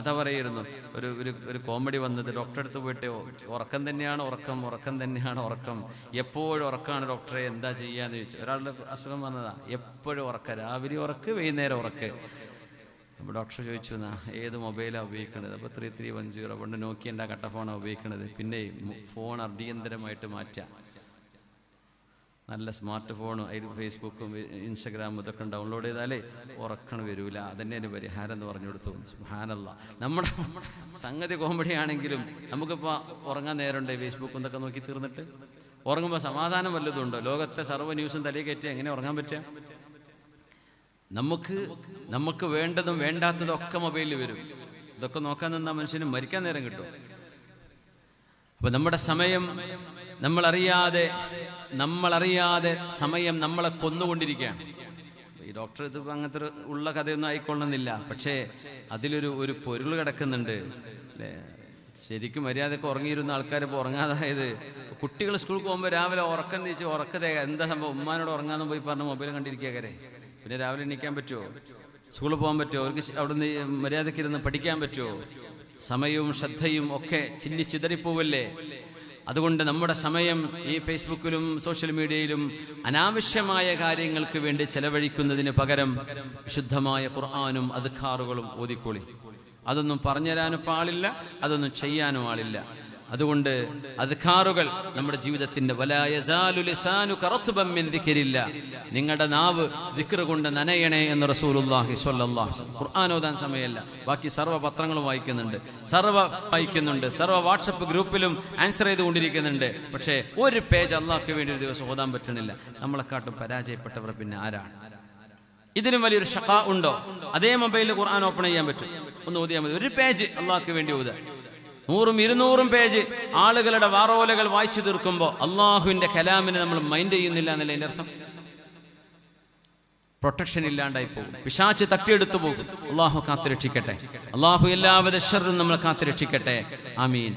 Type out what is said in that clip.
കഥ പറയായിരുന്നു. ഒരു കോമഡി വന്നത്, ഡോക്ടറെ അടുത്ത് പോയിട്ട് ഉറക്കം തന്നെയാണ് ഉറക്കം, എപ്പോഴും ഉറക്കമാണ് ഡോക്ടറെ, എന്താ ചെയ്യാന്ന് ചോദിച്ചു. ഒരാളുടെ അസുഖം വന്നതാ, എപ്പോഴും ഉറക്കം, രാവിലെ ഉറക്ക്, വൈകുന്നേരം ഉറക്ക്. അപ്പോൾ ഡോക്ടർ ചോദിച്ചു, ഏത് മൊബൈലാണ് ഉപയോഗിക്കുന്നത്? അപ്പോൾ 3310 പണ്ട് നോക്കിയൻ്റെ കട്ട ഫോണാണ് ഉപയോഗിക്കുന്നത്. പിന്നെ ഫോൺ അടിയന്തരമായിട്ട് മാറ്റാം, നല്ല സ്മാർട്ട് ഫോണും അതിൽ ഫേസ്ബുക്കും ഇൻസ്റ്റഗ്രാമും ഇതൊക്കെ ഡൗൺലോഡ് ചെയ്താലേ ഉറക്കം വരൂല. അതന്നെ ഒരു പരിഹാരം എന്ന് പറഞ്ഞു കൊടുത്തു. സുബ്ഹാനല്ലാഹ്. നമ്മുടെ സംഗതി കോമഡി ആണെങ്കിലും നമുക്കിപ്പോൾ ഉറങ്ങാൻ നേരമുണ്ട് ഫേസ്ബുക്കും ഇതൊക്കെ നോക്കി തീർന്നിട്ട്. ഉറങ്ങുമ്പോൾ സമാധാനം വല്ലതും ഉണ്ടോ? ലോകത്തെ സർവ്വ ന്യൂസും തലയിൽ കയറ്റി എങ്ങനെ ഉറങ്ങാൻ പറ്റുക? നമുക്ക് വേണ്ടതും വേണ്ടാത്തതും ഒക്കെ മൊബൈലിൽ വരും. ഇതൊക്കെ നോക്കാൻ നിന്നാൽ മനുഷ്യന് മരിക്കാൻ നേരം കിട്ടും. അപ്പൊ നമ്മുടെ സമയം നമ്മളറിയാതെ സമയം നമ്മളെ കൊന്നുകൊണ്ടിരിക്കുകയാണ്. ഈ ഡോക്ടർ ഇത് അങ്ങനത്തെ ഉള്ള കഥയൊന്നും ആയിക്കൊള്ളുന്നില്ല, പക്ഷേ അതിലൊരു പൊരുൾ കിടക്കുന്നുണ്ട് അല്ലേ? ശരിക്കും മര്യാദക്ക് ഉറങ്ങിയിരുന്ന ആൾക്കാർ ഇപ്പോൾ ഉറങ്ങാതായത്. കുട്ടികൾ സ്കൂളിൽ പോകുമ്പോൾ രാവിലെ ഉറക്കം തിരിച്ച് എന്താ സംഭവം, ഉമ്മാനോട് ഉറങ്ങാന്ന് പോയി പറഞ്ഞ് മൊബൈൽ കണ്ടിരിക്കുകരെ. പിന്നെ രാവിലെ എണീക്കാൻ പറ്റുമോ? സ്കൂളിൽ പോകാൻ പറ്റുമോ? അവർക്ക് അവിടുന്ന് മര്യാദയ്ക്ക് ഇരുന്ന് പഠിക്കാൻ പറ്റുമോ? സമയവും ശ്രദ്ധയും ഒക്കെ ചിതറിപ്പോവല്ലേ? അതുകൊണ്ട് നമ്മുടെ സമയം ഈ ഫേസ്ബുക്കിലും സോഷ്യൽ മീഡിയയിലും അനാവശ്യമായ കാര്യങ്ങൾക്ക് വേണ്ടി ചെലവഴിക്കുന്നതിന് പകരം വിശുദ്ധമായ ഖുർആനും അദ്കാറുകളും ഓതിക്കോളി. അതൊന്നും പറഞ്ഞുതരാനും പാടില്ല, അതൊന്നും ചെയ്യാനും ആളില്ല. അതുകൊണ്ട് അദ്കാറുകൾ നമ്മുടെ ജീവിതത്തിന്റെ നിങ്ങളുടെ നാവ് ദിക്ർ കൊണ്ട് നനയണേ എന്ന് റസൂലുള്ളാഹി സ്വല്ലല്ലാഹു അലൈഹി വസല്ലം. ഖുർആൻ ഓതാൻ സമയമല്ല, ബാക്കി സർവ്വ പത്രങ്ങളും വായിക്കുന്നുണ്ട്, സർവ്വ വാട്സപ്പ് ഗ്രൂപ്പിലും ആൻസർ ചെയ്തുകൊണ്ടിരിക്കുന്നുണ്ട്. പക്ഷേ ഒരു പേജ് അള്ളാഹ്ക്ക് വേണ്ടി ഒരു ദിവസം ഓതാൻ പറ്റണില്ല. നമ്മളെക്കാട്ടും പരാജയപ്പെട്ടവർ പിന്നെ ആരാണ്? ഇതിനും വലിയൊരു ഷഖാ ഉണ്ടോ? അതേ മൊബൈലിൽ ഖുർആൻ ഓപ്പൺ ചെയ്യാൻ പറ്റും, ഒന്ന് ഓതിയാൽ മതി. ഒരു പേജ് അള്ളാഹ്ക്ക് വേണ്ടി ഓതുക. 100-200 പേജ് ആളുകളുടെ വാറോലകൾ വായിച്ചു തീർക്കുമ്പോൾ അള്ളാഹുവിന്റെ കലാമിനെ നമ്മൾ മൈൻഡ് ചെയ്യുന്നില്ല എന്നല്ലേ എൻ്റെ അർത്ഥം? പ്രൊട്ടക്ഷൻ ഇല്ലാണ്ടായി പോകും, പിശാച് തട്ടിയെടുത്തു പോകും. അള്ളാഹു കാത്തുരക്ഷിക്കട്ടെ. അള്ളാഹു എല്ലാവിധ ശർറും നമ്മൾ കാത്തുരക്ഷിക്കട്ടെ. ആമീൻ.